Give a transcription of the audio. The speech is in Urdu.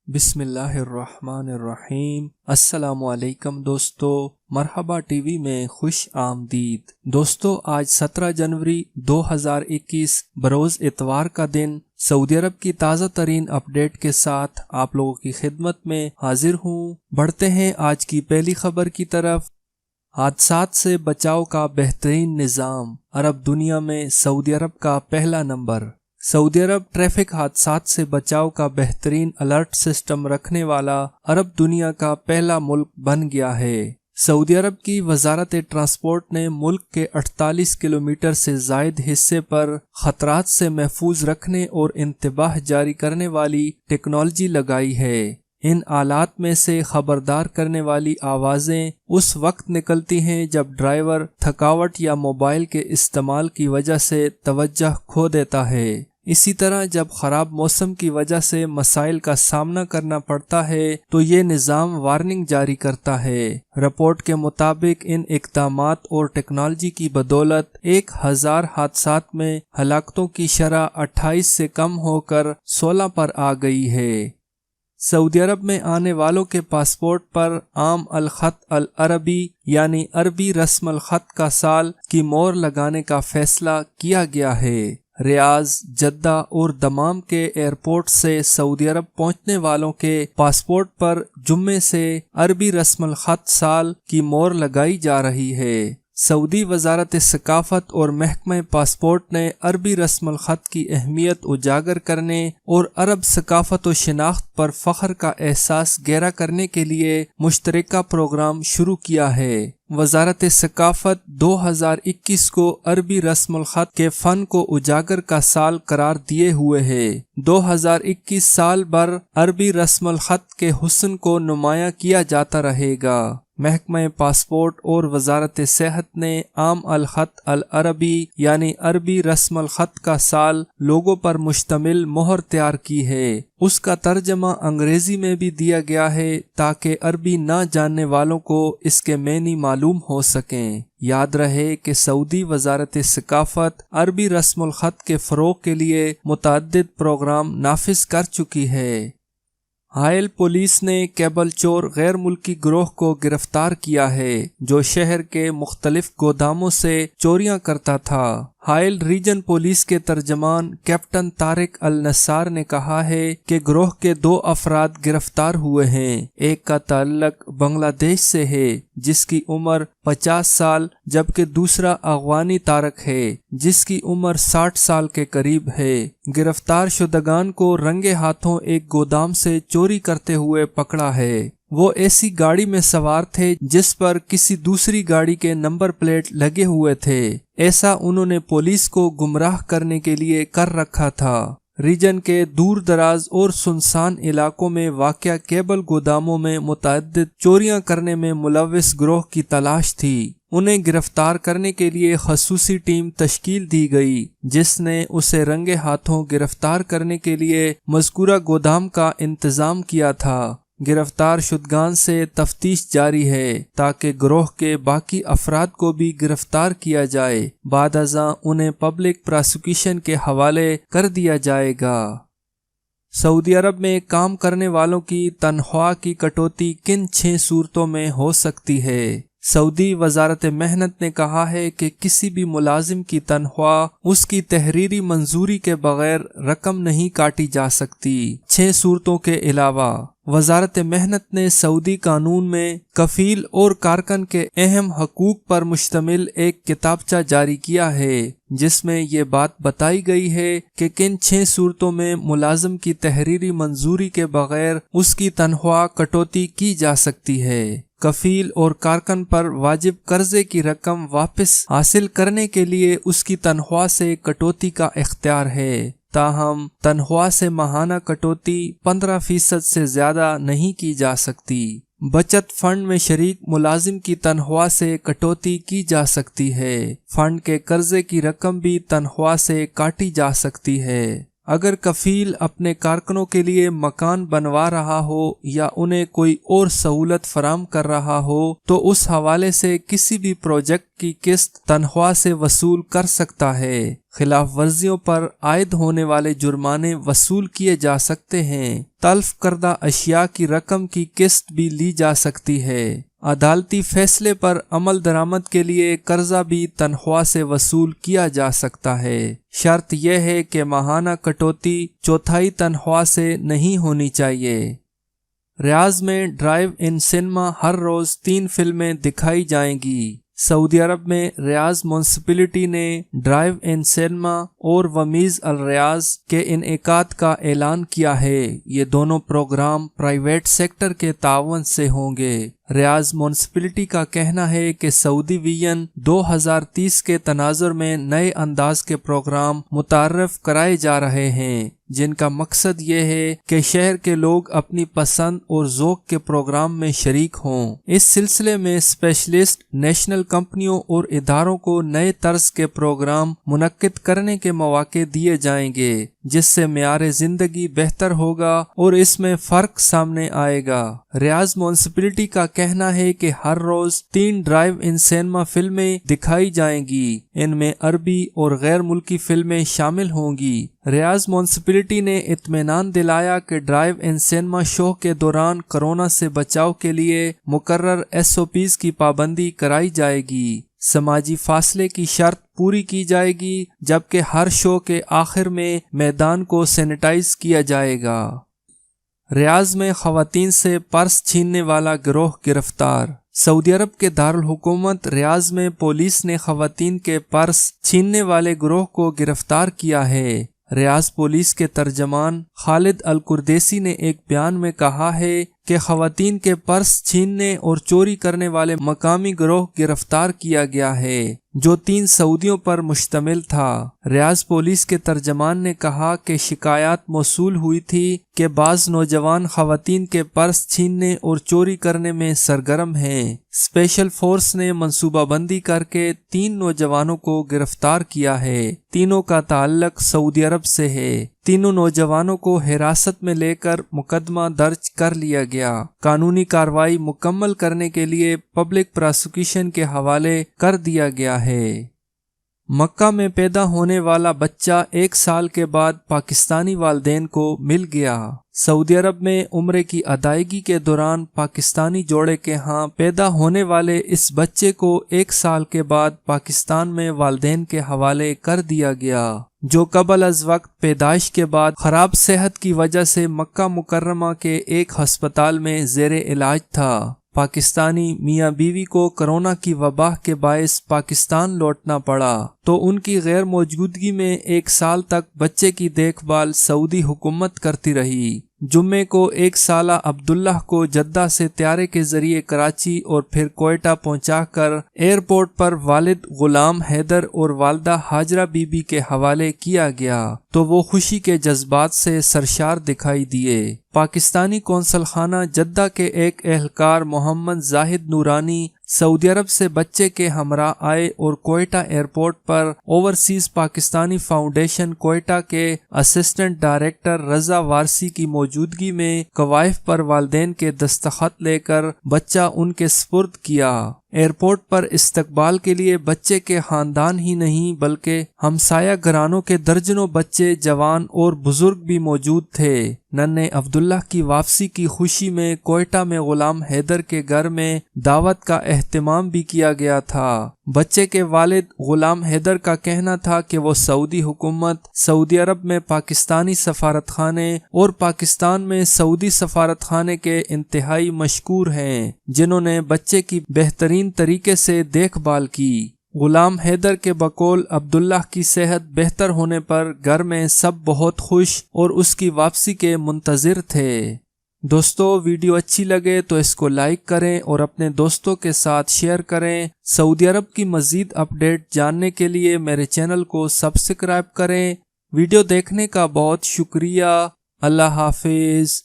بسم اللہ الرحمن الرحیم۔ السلام علیکم دوستو، مرحبا ٹی وی میں خوش آمدید۔ دوستو، آج 17 جنوری 2021 بروز اتوار کا دن سعودی عرب کی تازہ ترین اپڈیٹ کے ساتھ آپ لوگوں کی خدمت میں حاضر ہوں۔ بڑھتے ہیں آج کی پہلی خبر کی طرف۔ حادثات سے بچاؤ کا بہترین نظام، عرب دنیا میں سعودی عرب کا پہلا نمبر۔ سعودی عرب ٹریفک حادثات سے بچاؤ کا بہترین الرٹ سسٹم رکھنے والا عرب دنیا کا پہلا ملک بن گیا ہے۔ سعودی عرب کی وزارت ٹرانسپورٹ نے ملک کے 48 کلومیٹر سے زائد حصے پر خطرات سے محفوظ رکھنے اور انتباہ جاری کرنے والی ٹیکنالوجی لگائی ہے۔ ان آلات میں سے خبردار کرنے والی آوازیں اس وقت نکلتی ہیں جب ڈرائیور تھکاوٹ یا موبائل کے استعمال کی وجہ سے توجہ کھو دیتا ہے۔ اسی طرح جب خراب موسم کی وجہ سے مسائل کا سامنا کرنا پڑتا ہے تو یہ نظام وارننگ جاری کرتا ہے۔ رپورٹ کے مطابق ان اقدامات اور ٹیکنالوجی کی بدولت 1000 حادثات میں ہلاکتوں کی شرح 28 سے کم ہو کر 16 پر آ گئی ہے۔ سعودی عرب میں آنے والوں کے پاسپورٹ پر عام الخط العربی یعنی عربی رسم الخط کا سال کی مہر لگانے کا فیصلہ کیا گیا ہے۔ ریاض، جدہ اور دمام کے ایئرپورٹ سے سعودی عرب پہنچنے والوں کے پاسپورٹ پر جمعے سے عربی رسم الخط سال کی مہر لگائی جا رہی ہے۔ سعودی وزارت ثقافت اور محکمہ پاسپورٹ نے عربی رسم الخط کی اہمیت اجاگر کرنے اور عرب ثقافت و شناخت پر فخر کا احساس گہرا کرنے کے لیے مشترکہ پروگرام شروع کیا ہے۔ وزارت ثقافت 2021 کو عربی رسم الخط کے فن کو اجاگر کا سال قرار دیے ہوئے ہے۔ 2021 سال بھر عربی رسم الخط کے حسن کو نمایاں کیا جاتا رہے گا۔ محکمہ پاسپورٹ اور وزارت صحت نے عام الخط العربی یعنی عربی رسم الخط کا سال لوگو پر مشتمل مہر تیار کی ہے۔ اس کا ترجمہ انگریزی میں بھی دیا گیا ہے تاکہ عربی نہ جاننے والوں کو اس کے معنی معلوم ہو سکیں۔ یاد رہے کہ سعودی وزارت ثقافت عربی رسم الخط کے فروغ کے لیے متعدد پروگرام نافذ کر چکی ہے۔ حائل پولیس نے کیبل چور غیر ملکی گروہ کو گرفتار کیا ہے جو شہر کے مختلف گوداموں سے چوریاں کرتا تھا۔ حائل ریجن پولیس کے ترجمان کیپٹن طارق النصار نے کہا ہے کہ گروہ کے 2 افراد گرفتار ہوئے ہیں۔ ایک کا تعلق بنگلہ دیش سے ہے جس کی عمر 50 سال جبکہ دوسرا افغانی طارق ہے جس کی عمر 60 سال کے قریب ہے۔ گرفتار شدگان کو رنگے ہاتھوں ایک گودام سے چوری کرتے ہوئے پکڑا ہے۔ وہ ایسی گاڑی میں سوار تھے جس پر کسی دوسری گاڑی کے نمبر پلیٹ لگے ہوئے تھے۔ ایسا انہوں نے پولیس کو گمراہ کرنے کے لیے کر رکھا تھا۔ ریجن کے دور دراز اور سنسان علاقوں میں واقع کیبل گوداموں میں متعدد چوریاں کرنے میں ملوث گروہ کی تلاش تھی۔ انہیں گرفتار کرنے کے لیے خصوصی ٹیم تشکیل دی گئی جس نے اسے رنگے ہاتھوں گرفتار کرنے کے لیے مذکورہ گودام کا انتظام کیا تھا۔ گرفتار شدگان سے تفتیش جاری ہے تاکہ گروہ کے باقی افراد کو بھی گرفتار کیا جائے۔ بعد ازاں انہیں پبلک پراسیکیوشن کے حوالے کر دیا جائے گا۔ سعودی عرب میں کام کرنے والوں کی تنخواہ کی کٹوتی کن 6 صورتوں میں ہو سکتی ہے؟ سعودی وزارت محنت نے کہا ہے کہ کسی بھی ملازم کی تنخواہ اس کی تحریری منظوری کے بغیر رقم نہیں کاٹی جا سکتی۔ 6 صورتوں کے علاوہ وزارت محنت نے سعودی قانون میں کفیل اور کارکن کے اہم حقوق پر مشتمل ایک کتابچہ جاری کیا ہے جس میں یہ بات بتائی گئی ہے کہ کن 6 صورتوں میں ملازم کی تحریری منظوری کے بغیر اس کی تنخواہ کٹوتی کی جا سکتی ہے۔ کفیل اور کارکن پر واجب قرضے کی رقم واپس حاصل کرنے کے لیے اس کی تنخواہ سے کٹوتی کا اختیار ہے، تاہم تنخواہ سے ماہانہ کٹوتی 15% سے زیادہ نہیں کی جا سکتی۔ بچت فنڈ میں شریک ملازم کی تنخواہ سے کٹوتی کی جا سکتی ہے۔ فنڈ کے قرضے کی رقم بھی تنخواہ سے کاٹی جا سکتی ہے۔ اگر کفیل اپنے کارکنوں کے لیے مکان بنوا رہا ہو یا انہیں کوئی اور سہولت فراہم کر رہا ہو تو اس حوالے سے کسی بھی پروجیکٹ کی قسط تنخواہ سے وصول کر سکتا ہے۔ خلاف ورزیوں پر عائد ہونے والے جرمانے وصول کیے جا سکتے ہیں۔ تلف کردہ اشیاء کی رقم کی قسط بھی لی جا سکتی ہے۔ عدالتی فیصلے پر عمل درآمد کے لیے قرضہ بھی تنخواہ سے وصول کیا جا سکتا ہے۔ شرط یہ ہے کہ ماہانہ کٹوتی چوتھائی تنخواہ سے نہیں ہونی چاہیے۔ ریاض میں ڈرائیو ان سنیما ہر روز 3 فلمیں دکھائی جائیں گی۔ سعودی عرب میں ریاض میونسپلٹی نے ڈرائیو ان سنیما اور ومیز الریاض کے انعقاد کا اعلان کیا ہے۔ یہ دونوں پروگرام پرائیویٹ سیکٹر کے تعاون سے ہوں گے۔ ریاض میونسپلٹی کا کہنا ہے کہ سعودی ویژن 2030 کے تناظر میں نئے انداز کے پروگرام متعارف کرائے جا رہے ہیں، جن کا مقصد یہ ہے کہ شہر کے لوگ اپنی پسند اور ذوق کے پروگرام میں شریک ہوں۔ اس سلسلے میں اسپیشلسٹ نیشنل کمپنیوں اور اداروں کو نئے طرز کے پروگرام منعقد کرنے کے مواقع دیے جائیں گے، جس سے معیار زندگی بہتر ہوگا اور اس میں فرق سامنے آئے گا۔ ریاض میونسپلٹی کا کہنا ہے کہ ہر روز 3 ڈرائیو ان سینما فلمیں دکھائی جائیں گی۔ ان میں عربی اور غیر ملکی فلمیں شامل ہوں گی۔ ریاض میونسپلٹی نے اطمینان دلایا کہ ڈرائیو ان سینما شو کے دوران کورونا سے بچاؤ کے لیے مقرر SOPs کی پابندی کرائی جائے گی۔ سماجی فاصلے کی شرط پوری کی جائے گی، جبکہ ہر شو کے آخر میں میدان کو سینیٹائز کیا جائے گا۔ ریاض میں خواتین سے پرس چھیننے والا گروہ گرفتار۔ سعودی عرب کے دارالحکومت ریاض میں پولیس نے خواتین کے پرس چھیننے والے گروہ کو گرفتار کیا ہے۔ ریاض پولیس کے ترجمان خالد القردیسی نے ایک بیان میں کہا ہے کہ خواتین کے پرس چھیننے اور چوری کرنے والے مقامی گروہ گرفتار کیا گیا ہے، جو 3 سعودیوں پر مشتمل تھا۔ ریاض پولیس کے ترجمان نے کہا کہ شکایات موصول ہوئی تھی کہ بعض نوجوان خواتین کے پرس چھیننے اور چوری کرنے میں سرگرم ہیں۔ اسپیشل فورس نے منصوبہ بندی کر کے 3 نوجوانوں کو گرفتار کیا ہے۔ تینوں کا تعلق سعودی عرب سے ہے۔ تینوں نوجوانوں کو حراست میں لے کر مقدمہ درج کر لیا گیا۔ قانونی کارروائی مکمل کرنے کے لیے پبلک پراسیکیوشن کے حوالے کر دیا گیا ہے۔ مکہ میں پیدا ہونے والا بچہ 1 سال کے بعد پاکستانی والدین کو مل گیا۔ سعودی عرب میں عمرے کی ادائیگی کے دوران پاکستانی جوڑے کے ہاں پیدا ہونے والے اس بچے کو 1 سال کے بعد پاکستان میں والدین کے حوالے کر دیا گیا، جو قبل از وقت پیدائش کے بعد خراب صحت کی وجہ سے مکہ مکرمہ کے ایک ہسپتال میں زیر علاج تھا۔ پاکستانی میاں بیوی کو کرونا کی وبا کے باعث پاکستان لوٹنا پڑا، تو ان کی غیر موجودگی میں 1 سال تک بچے کی دیکھ بھال سعودی حکومت کرتی رہی۔ جمعے کو 1 سالہ عبداللہ کو جدہ سے طیارے کے ذریعے کراچی اور پھر کوئٹہ پہنچا کر ایئرپورٹ پر والد غلام حیدر اور والدہ ہاجرہ بی بی کے حوالے کیا گیا، تو وہ خوشی کے جذبات سے سرشار دکھائی دیے۔ پاکستانی قونصل خانہ جدہ کے ایک اہلکار محمد زاہد نورانی سعودی عرب سے بچے کے ہمراہ آئے اور کوئٹہ ایئرپورٹ پر اوورسیز پاکستانی فاؤنڈیشن کوئٹہ کے اسسٹنٹ ڈائریکٹر رضا وارسی کی موجودگی میں کوائف پر والدین کے دستخط لے کر بچہ ان کے سپرد کیا۔ ایئرپورٹ پر استقبال کے لیے بچے کے خاندان ہی نہیں بلکہ ہمسایہ گھرانوں کے درجنوں بچے، جوان اور بزرگ بھی موجود تھے۔ ننھے عبداللہ کی واپسی کی خوشی میں کوئٹہ میں غلام حیدر کے گھر میں دعوت کا اہتمام بھی کیا گیا تھا۔ بچے کے والد غلام حیدر کا کہنا تھا کہ وہ سعودی حکومت، سعودی عرب میں پاکستانی سفارت خانے اور پاکستان میں سعودی سفارت خانے کے انتہائی مشکور ہیں، جنہوں نے بچے کی بہترین طریقے سے دیکھ بھال کی۔ غلام حیدر کے بقول عبداللہ کی صحت بہتر ہونے پر گھر میں سب بہت خوش اور اس کی واپسی کے منتظر تھے۔ دوستو، ویڈیو اچھی لگے تو اس کو لائک کریں اور اپنے دوستوں کے ساتھ شیئر کریں۔ سعودی عرب کی مزید اپڈیٹ جاننے کے لیے میرے چینل کو سبسکرائب کریں۔ ویڈیو دیکھنے کا بہت شکریہ۔ اللہ حافظ۔